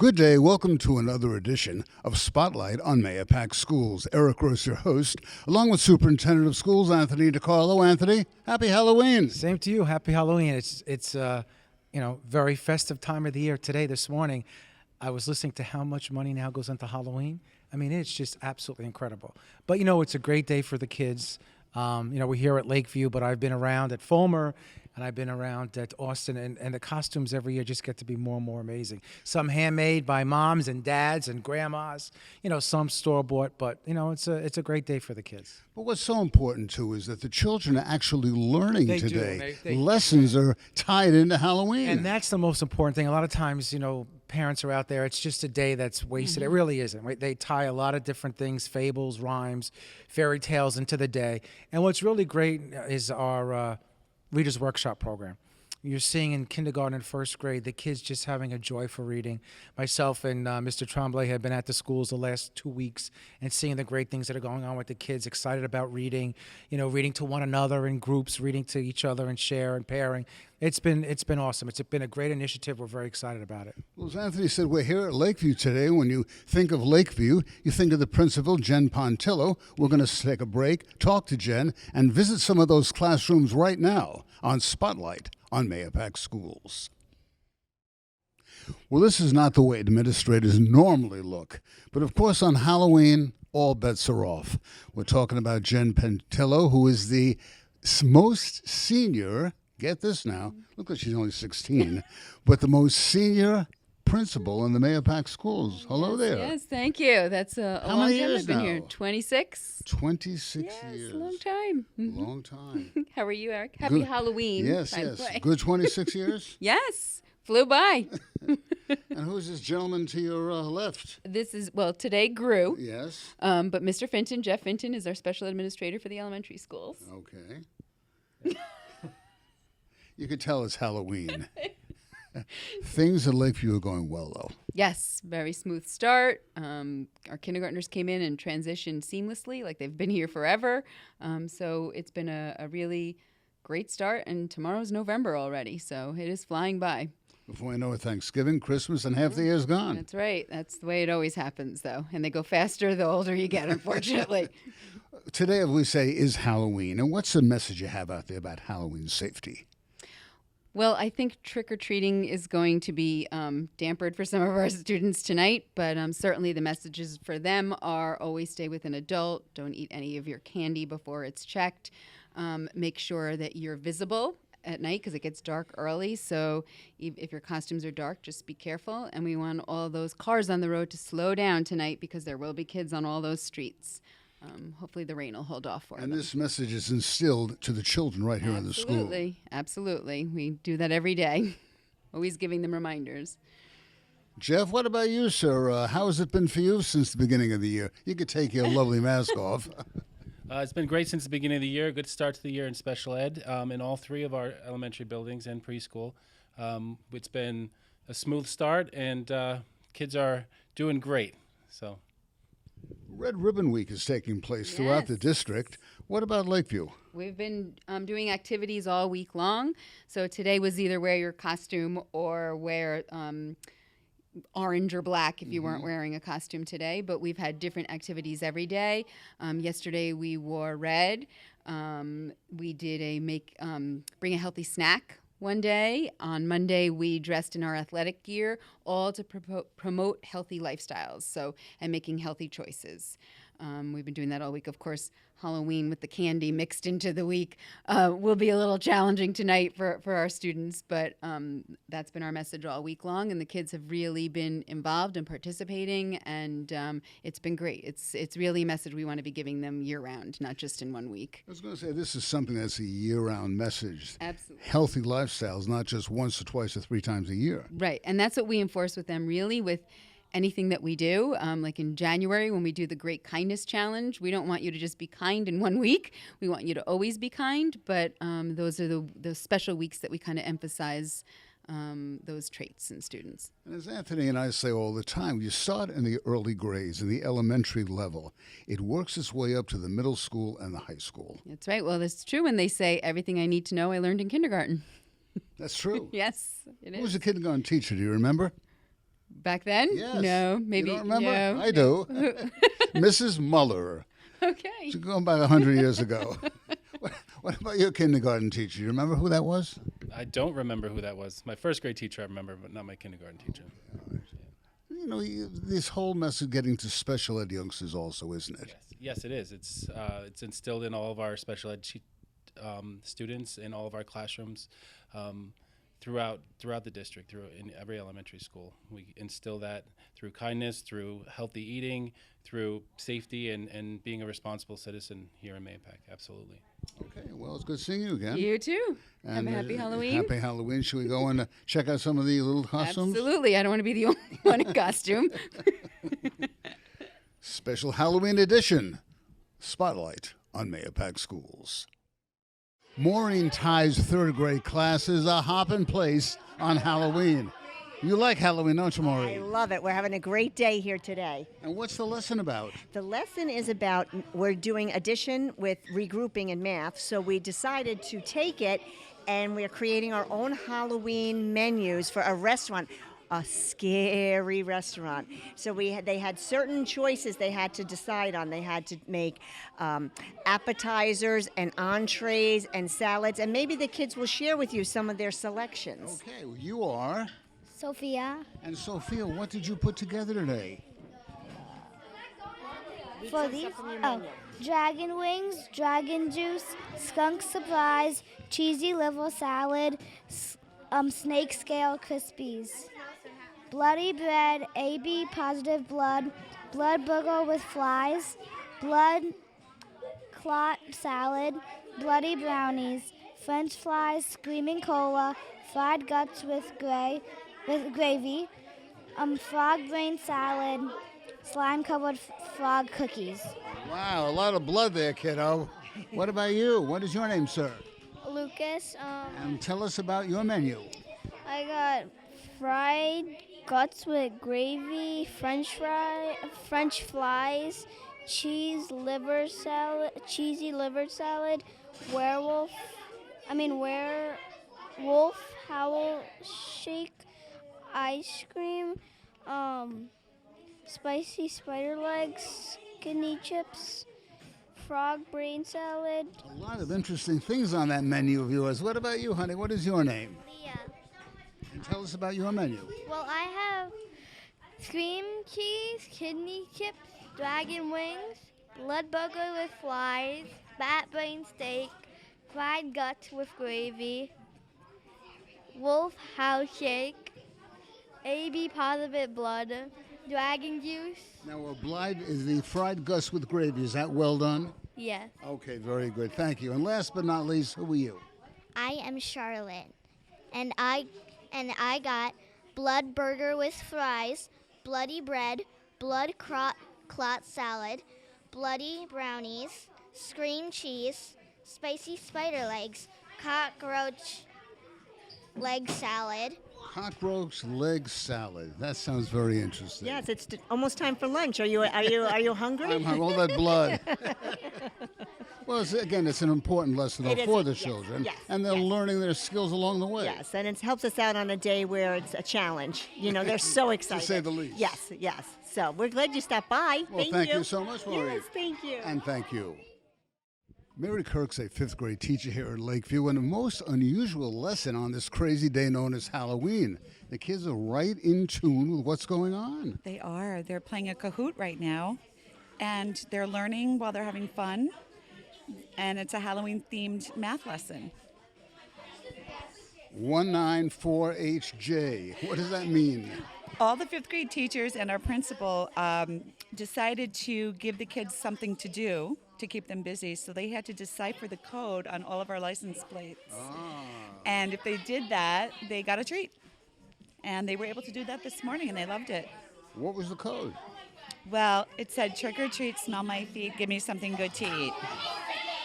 Good day. Welcome to another edition of Spotlight on Mahopac Schools. Eric Gross, your host, along with Superintendent of Schools Anthony DiCarlo. Anthony, happy Halloween. Same to you. Happy Halloween. It's very festive time of the year. Today, this morning, I was listening to how much money now goes into Halloween. I mean, it's just absolutely incredible. But it's a great day for the kids. We're here at Lakeview, but I've been around at Fulmer and I've been around at Austin, and the costumes every year just get to be more and more amazing. Some handmade by moms and dads and grandmas, some store-bought, but, it's a great day for the kids. But what's so important, too, is that the children are actually learning They do. today. They- Lessons are tied into Halloween. And that's the most important thing. A lot of times, parents are out there, it's just a day that's wasted. It really isn't, right? They tie a lot of different things, fables, rhymes, fairy tales into the day. And what's really great is our Reader's Workshop program. You're seeing in kindergarten and first grade, the kids just having a joy for reading. Myself and Mr. Tremblay have been at the schools the last 2 weeks and seeing the great things that are going on with the kids, excited about reading, reading to one another in groups, reading to each other and share and pairing. It's been awesome. It's been a great initiative. We're very excited about it. Well, as Anthony said, we're here at Lakeview today. When you think of Lakeview, you think of the principal, Jen Pontillo. We're going to take a break, talk to Jen, and visit some of those classrooms right now on Spotlight on Mahopac Schools. Well, this is not the way administrators normally look. But of course, on Halloween, all bets are off. We're talking about Jen Pontillo, who is the most senior, get this now, look like she's only 16, but the most senior principal in the Mahopac Schools. Hello there. Yes, thank you. That's a How long many time years I've been now? here. 26. 26 Yes, years. a long time. Long time. How are you, Eric? Happy Good. Halloween. Yes, by the yes. way. Good 26 years. Yes, flew by. And who's this gentleman to your left? This is, today grew. Yes. But Mr. Finton, Jeff Finton, is our special administrator for the elementary schools. Okay. You could tell it's Halloween. Things at Lakeview are going well, though. Yes, very smooth start. Our kindergartners came in and transitioned seamlessly, like they've been here forever. So it's been a really great start, and tomorrow's November already, so it is flying by. Before I know it, Thanksgiving, Christmas, and half the year's gone. That's right. That's the way it always happens, though. And they go faster the older you get, unfortunately. Today, as we say, is Halloween. And what's the message you have out there about Halloween safety? Well, I think trick-or-treating is going to be dampered for some of our students tonight, but certainly the messages for them are always stay with an adult, don't eat any of your candy before it's checked, make sure that you're visible at night because it gets dark early, so if your costumes are dark, just be careful, and we want all those cars on the road to slow down tonight because there will be kids on all those streets. Hopefully the rain will hold off for them. And this message is instilled to the children right here in the school. Absolutely, absolutely. We do that every day, always giving them reminders. Jeff, what about you, sir? How has it been for you since the beginning of the year? You could take your lovely mask off. It's been great since the beginning of the year. Good start to the year in special ed in all three of our elementary buildings and preschool. It's been a smooth start, and kids are doing great. So, Red Ribbon Week is taking place throughout the Yes. district. What about Lakeview? We've been doing activities all week long. So today was either wear your costume or wear orange or black if you weren't wearing a costume today. But we've had different activities every day. Yesterday we wore red. We did bring a healthy snack one day. On Monday, we dressed in our athletic gear, all to promote healthy lifestyles, and making healthy choices. We've been doing that all week. Of course, Halloween with the candy mixed into the week will be a little challenging tonight for our students, but that's been our message all week long, and the kids have really been involved and participating, and it's been great. It's really a message we want to be giving them year-round, not just in 1 week. I was going to say, this is something that's a year-round message. Absolutely. Healthy lifestyles, not just once or twice or 3 times a year. Right, and that's what we enforce with them, really, with anything that we do. Like in January when we do the Great Kindness Challenge, we don't want you to just be kind in 1 week. We want you to always be kind, but those are the special weeks that we kind of emphasize those traits in students. And as Anthony and I say all the time, you start in the early grades, in the elementary level. It works its way up to the middle school and the high school. That's right. Well, that's true when they say everything I need to know I learned in kindergarten. That's true. Yes, it Who was is. the kindergarten teacher? Do you remember? Back then? Yes. No, maybe. You don't remember? No. I do. Mrs. Muller. Okay. She's going back 100 years ago. What about your kindergarten teacher? You remember who that was? I don't remember who that was. My first grade teacher I remember, but not my kindergarten teacher. You know, this whole mess of getting to special ed youngsters also, isn't it? Yes, it is. It's instilled in all of our special ed students in all of our classrooms throughout the district, in every elementary school. We instill that through kindness, through healthy eating, through safety, and being a responsible citizen here in Mahopac. Absolutely. Okay, well, it's good seeing you again. You too. Have And, a happy Halloween. Happy Halloween. Should we go and check out some of the little costumes? Absolutely. I don't want to be the only one in costume. Special Halloween edition. Spotlight on Mahopac Schools. Maureen Ty's third grade class is a hopping place on Halloween. You like Halloween, don't you, I Maureen? love it. We're having a great day here today. And what's the lesson about? The lesson is about we're doing addition with regrouping in math, so we decided to take it and we're creating our own Halloween menus for a restaurant. A scary restaurant. So they had certain choices they had to decide on. They had to make appetizers and entrees and salads, and maybe the kids will share with you some of their selections. Okay, well, you are. Sophia. And Sophia, what did you put together today? For these, dragon wings, dragon juice, skunk surprise, cheesy liver salad, snake scale crispies, bloody bread, AB positive blood, blood burger with flies, blood clot salad, bloody brownies, French fries, screaming cola, fried guts with gravy, frog brain salad, slime covered frog cookies. Wow, a lot of blood there, kiddo. What about you? What is your name, sir? Lucas, And tell us about your menu. I got fried guts with gravy, French fries, cheesy liver salad, werewolf howl shake, ice cream, spicy spider legs, kidney chips, frog brain salad. A lot of interesting things on that menu of yours. What about you, honey? What is your name? Leah. And tell us about your menu. Well, I have cream cheese, kidney chips, dragon wings, blood burger with flies, bat brain steak, fried guts with gravy, wolf house shake, AB positive blood, dragon juice. Now, oblige is the fried guts with gravy. Is that well done? Yes. Okay, very good. Thank you. And last but not least, who are you? I am Charlotte, and I got blood burger with fries, bloody bread, blood clot salad, bloody brownies, scream cheese, spicy spider legs, cockroach leg salad. Cockroach leg salad. That sounds very interesting. Yes, it's almost time for lunch. Are you hungry? I'm hungry. All that blood. Well, it's an important lesson It is, for the yes, children, yes, and they're yes. learning their skills along the way. Yes, and it helps us out on a day where it's a challenge. You know, they're so excited. say the least. Yes, yes. So we're glad you stopped by. Well, thank you so much, Maureen. Yes, thank you. And thank you. Mary Kirk's a fifth grade teacher here at Lakeview, and a most unusual lesson on this crazy day known as Halloween. The kids are right in tune with what's going on. They are. They're playing a Kahoot right now, and they're learning while they're having fun. And it's a Halloween-themed math lesson. 194HJ. What does that mean? All the fifth grade teachers and our principal decided to give the kids something to do to keep them busy, so they had to decipher the code on all of our license plates. And if they did that, they got a treat. And they were able to do that this morning, and they loved it. What was the code? Well, it said, trick or treat, smell my feet, give me something good to eat.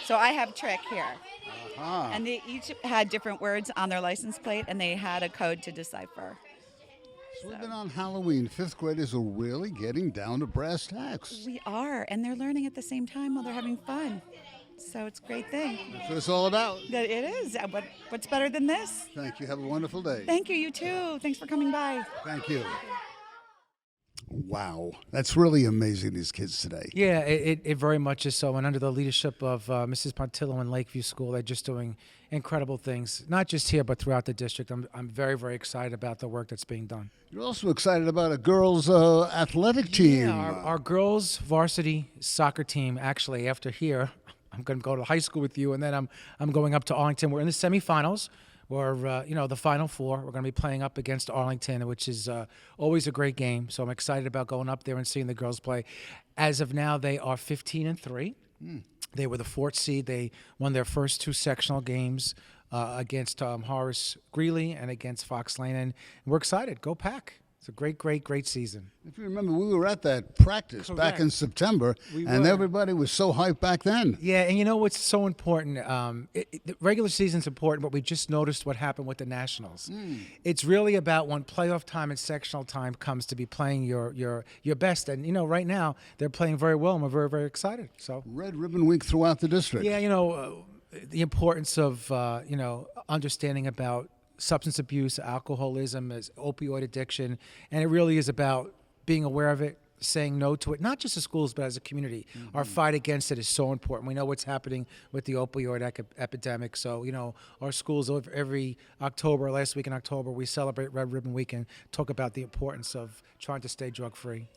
So I have trick here. Ah, And they each had different words on their license plate, and they had a code to decipher. so we've been on Halloween. Fifth graders are really getting down to brass tacks. We are, and they're learning at the same time while they're having fun. So it's a great thing. That's what it's all about. It is. What's better than this? Thank you. Have a wonderful day. Thank you, you too. Thanks for coming by. Thank you. Wow. That's really amazing, these kids today. Yeah, it very much is so. And under the leadership of Mrs. Pontillo and Lakeview School, they're just doing incredible things, not just here, but throughout the district. I'm very, very excited about the work that's being done. You're also excited about a girls' athletic team. Yeah, our girls' varsity soccer team, actually, after here, I'm going to go to high school with you, and then I'm going up to Arlington. We're in the semifinals. We're, the Final Four. We're going to be playing up against Arlington, which is always a great game. So I'm excited about going up there and seeing the girls play. As of now, they are 15-3. They were the 4th seed. They won their first 2 sectional games against Horace Greeley and against Fox Lane. And we're excited. Go Pack. It's a great, great, great season. If you remember, we were at that practice back Correct. in September, We and were. everybody was so hyped back then. Yeah, and you know what's so important? The regular season's important, but we just noticed what happened with the Nationals. It's really about when playoff time and sectional time comes to be playing your best. And, right now, they're playing very well, and we're very, very excited. So, Red Ribbon Week throughout the district. yeah, the importance of, understanding about substance abuse, alcoholism, as opioid addiction, and it really is about being aware of it, saying no to it, not just as schools, but as a community. Our fight against it is so important. We know what's happening with the opioid epidemic. So, our schools every October, last week in October, we celebrate Red Ribbon Week and talk about the importance of trying to stay drug-free.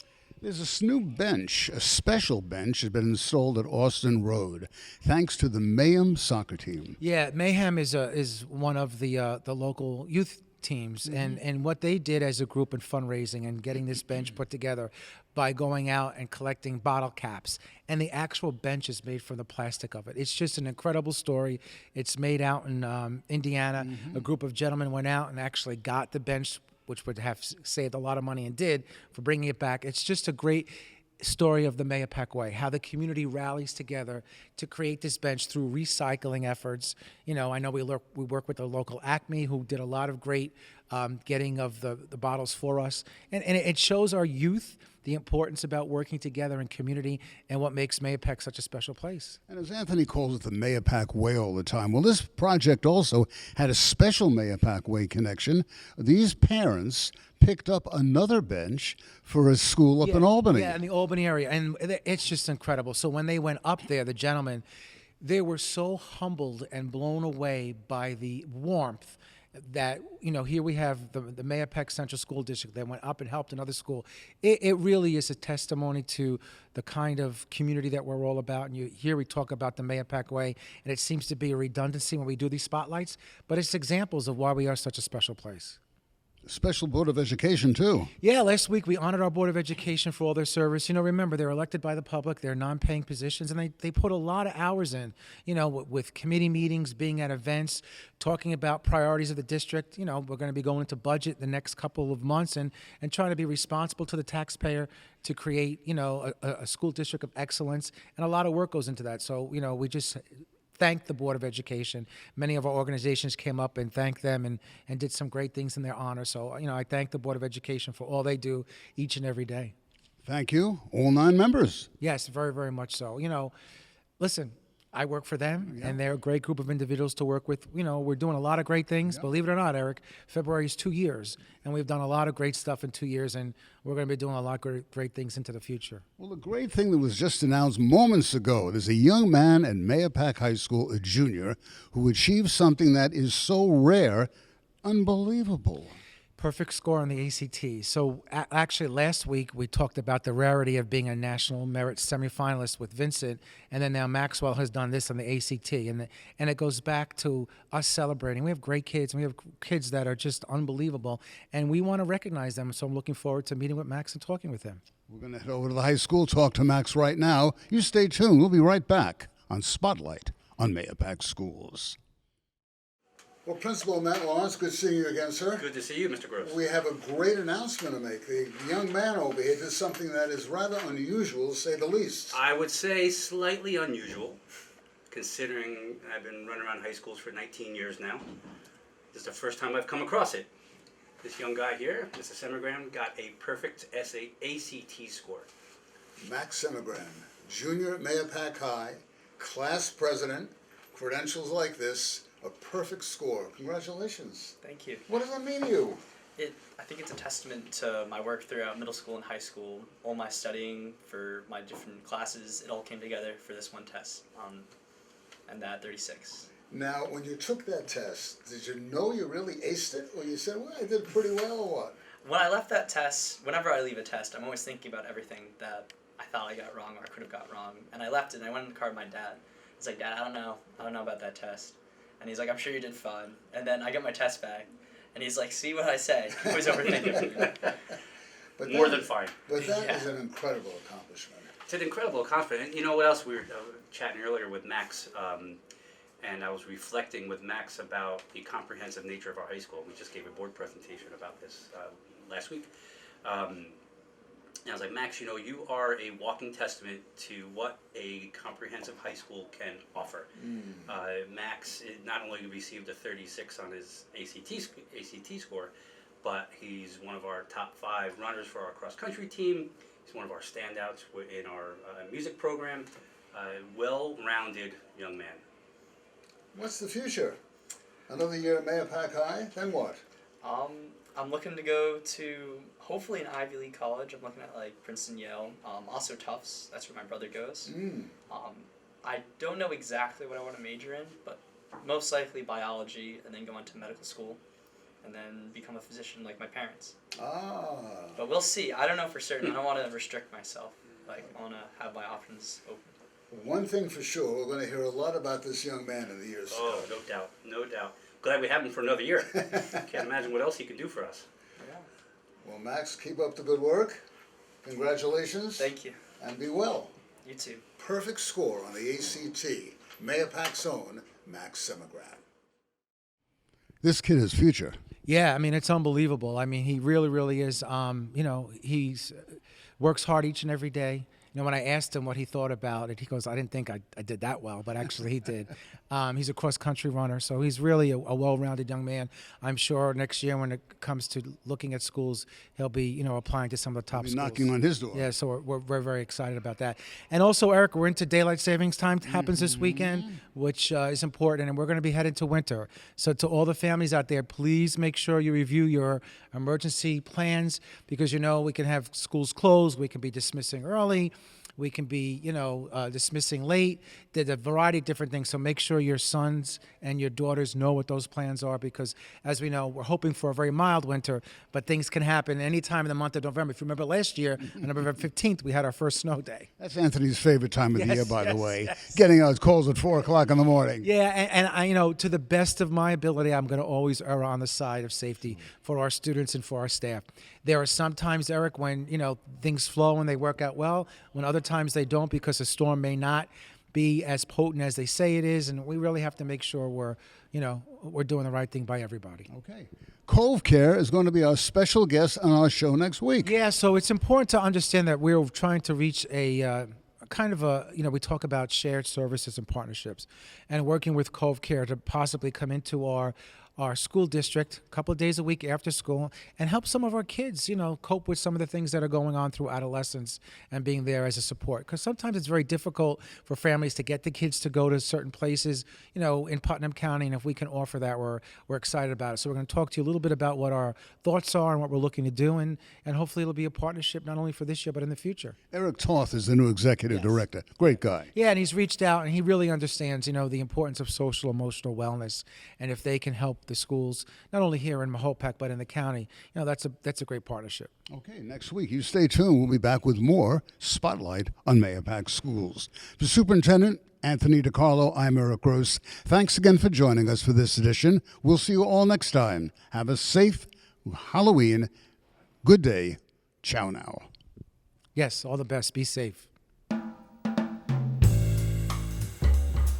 There's a new bench, a special bench, has been installed at Austin Road, thanks to the Mayhem soccer team. Yeah, Mayhem is one of the local youth teams, and what they did as a group in fundraising and getting this bench put together by going out and collecting bottle caps, and the actual bench is made from the plastic of it. It's just an incredible story. It's made out in Indiana. A group of gentlemen went out and actually got the bench, which would have saved a lot of money and did, for bringing it back. It's just a great story of the Mahopac Way, how the community rallies together to create this bench through recycling efforts. I know we work with the local Acme, who did a lot of great getting of the bottles for us. And it shows our youth the importance about working together in community and what makes Mahopac such a special place. And as Anthony calls it, the Mahopac Way all the time. Well, this project also had a special Mahopac Way connection. These parents picked up another bench for a school up in Albany. Yeah, in the Albany area. And it's just incredible. So when they went up there, the gentlemen, they were so humbled and blown away by the warmth that, here we have the Mahopac Central School District that went up and helped another school. It really is a testimony to the kind of community that we're all about. And here we talk about the Mahopac Way, and it seems to be a redundancy when we do these spotlights, but it's examples of why we are such a special place. Special Board of Education, too. Yeah, last week we honored our Board of Education for all their service. Remember, they're elected by the public. They're non-paying positions, and they put a lot of hours in, with committee meetings, being at events, talking about priorities of the district. We're going to be going into budget the next couple of months and trying to be responsible to the taxpayer to create, a school district of excellence. And a lot of work goes into that. So, we just thank the Board of Education. Many of our organizations came up and thanked them and did some great things in their honor. So, I thank the Board of Education for all they do each and every day. Thank you, all 9 members. Yes, very, very much so. Listen, I work for them, and they're a great group of individuals to work with. We're doing a lot of great things. Believe it or not, Eric, February is 2 years, and we've done a lot of great stuff in 2 years, and we're going to be doing a lot of great things into the future. Well, the great thing that was just announced moments ago, there's a young man at Mahopac High School, a junior, who achieved something that is so rare, unbelievable. Perfect score on the ACT. So actually last week we talked about the rarity of being a national merit semifinalist with Vincent, and then now Maxwell has done this on the ACT, and it goes back to us celebrating. We have great kids, and we have kids that are just unbelievable, and we want to recognize them. So I'm looking forward to meeting with Max and talking with him. We're going to head over to the high school, talk to Max right now. You stay tuned. We'll be right back on Spotlight on Mahopac Schools. Well, Principal Matt Lawrence, good seeing you again, sir. Good to see you, Mr. Gross. We have a great announcement to make. The young man over here did something that is rather unusual, to say the least. I would say slightly unusual, considering I've been running around high schools for 19 years now. This is the first time I've come across it. This young guy here, Mr. Semigran, got a perfect ACT score. Max Semigran, junior at Mahopac High, class president, credentials like this, a perfect score. Congratulations. Thank you. What does that mean to you? I think it's a testament to my work throughout middle school and high school. All my studying for my different classes, it all came together for this one test, and that 36. Now, when you took that test, did you know you really aced it, or you said, well, I did pretty well, or what? When I left that test, whenever I leave a test, I'm always thinking about everything that I thought I got wrong or I could have got wrong. And I left it and I went in the car with my dad. I was like, Dad, I don't know about that test. And he's like, I'm sure you did fine. And then I get my test back and he's like, see what I say? I was overthinking. But More that- than fine. But that Yeah. is an incredible accomplishment. It's an incredible accomplishment. You know what else? We were chatting earlier with Max, and I was reflecting with Max about the comprehensive nature of our high school. We just gave a board presentation about this last week. And I was like, Max, you know, you are a walking testament to what a comprehensive high school can offer. Max not only received a 36 on his ACT score, but he's one of our top 5 runners for our cross-country team. He's one of our standouts in our music program. Well-rounded young man. What's the future? Another year at Mahopac High? Then what? I'm looking to go to hopefully an Ivy League college. I'm looking at like Princeton, Yale, also Tufts. That's where my brother goes. I don't know exactly what I want to major in, but most likely biology, and then go into medical school, and then become a physician like my parents. But we'll see. I don't know for certain. I don't want to restrict myself. Like, I want to have my options open. One thing for sure, we're going to hear a lot about this young man in the years to come. Oh, no doubt, no doubt. Glad we have him for another year. Can't imagine what else he can do for us. Yeah. Well, Max, keep up the good work. Congratulations. Thank you. And be well. You too. Perfect score on the ACT. Mahopac's own Max Semigran. This kid is future. Yeah, I mean, it's unbelievable. I mean, he really, really is. You know, he's works hard each and every day. You know, when I asked him what he thought about it, he goes, I didn't think I did that well, but actually he did. He's a cross-country runner, so he's really a well-rounded young man. I'm sure next year when it comes to looking at schools, he'll be, you know, applying to some of the top Be schools. knocking on his door. Yeah, so we're very excited about that. And also, Eric, we're into daylight savings time. It happens this weekend, which is important, and we're going to be headed to winter. So to all the families out there, please make sure you review your emergency plans, because, you know, we can have schools closed, we can be dismissing early, we can be, you know, dismissing late. There's a variety of different things. So make sure your sons and your daughters know what those plans are, because, as we know, we're hoping for a very mild winter, but things can happen any time in the month of November. If you remember last year, on November 15th, we had our first snow day. That's Anthony's favorite time of the Yes, year, by the yes, way. yes. Getting out calls at 4 o'clock in the morning. Yeah, and I, you know, to the best of my ability, I'm going to always err on the side of safety for our students and for our staff. There are some times, Eric, when, you know, things flow and they work out well, when other times they don't, because a storm may not be as potent as they say it is, and we really have to make sure we're, you know, we're doing the right thing by everybody. Okay. Cove Care is going to be our special guest on our show next week. Yeah, so it's important to understand that we're trying to reach a kind of a, you know, we talk about shared services and partnerships, and working with Cove Care to possibly come into our school district a couple of days a week after school and help some of our kids, you know, cope with some of the things that are going on through adolescence, and being there as a support. Because sometimes it's very difficult for families to get the kids to go to certain places, you know, in Putnam County, and if we can offer that, we're excited about it. So we're going to talk to you a little bit about what our thoughts are and what we're looking to do, and hopefully it'll be a partnership not only for this year but in the future. Eric Toth is the new executive director. Great guy. Yeah, and he's reached out, and he really understands, you know, the importance of social emotional wellness, and if they can help the schools, not only here in Mahopac but in the county, you know, that's a great partnership. Okay, next week, you stay tuned. We'll be back with more Spotlight on Mahopac Schools. For Superintendent Anthony DiCarlo, I'm Eric Gross. Thanks again for joining us for this edition. We'll see you all next time. Have a safe Halloween. Good day. Ciao now. Yes, all the best. Be safe.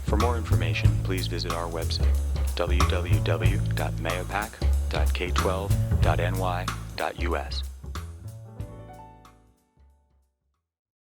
For more information, please visit our website, www.mahopac.k12.ny.us.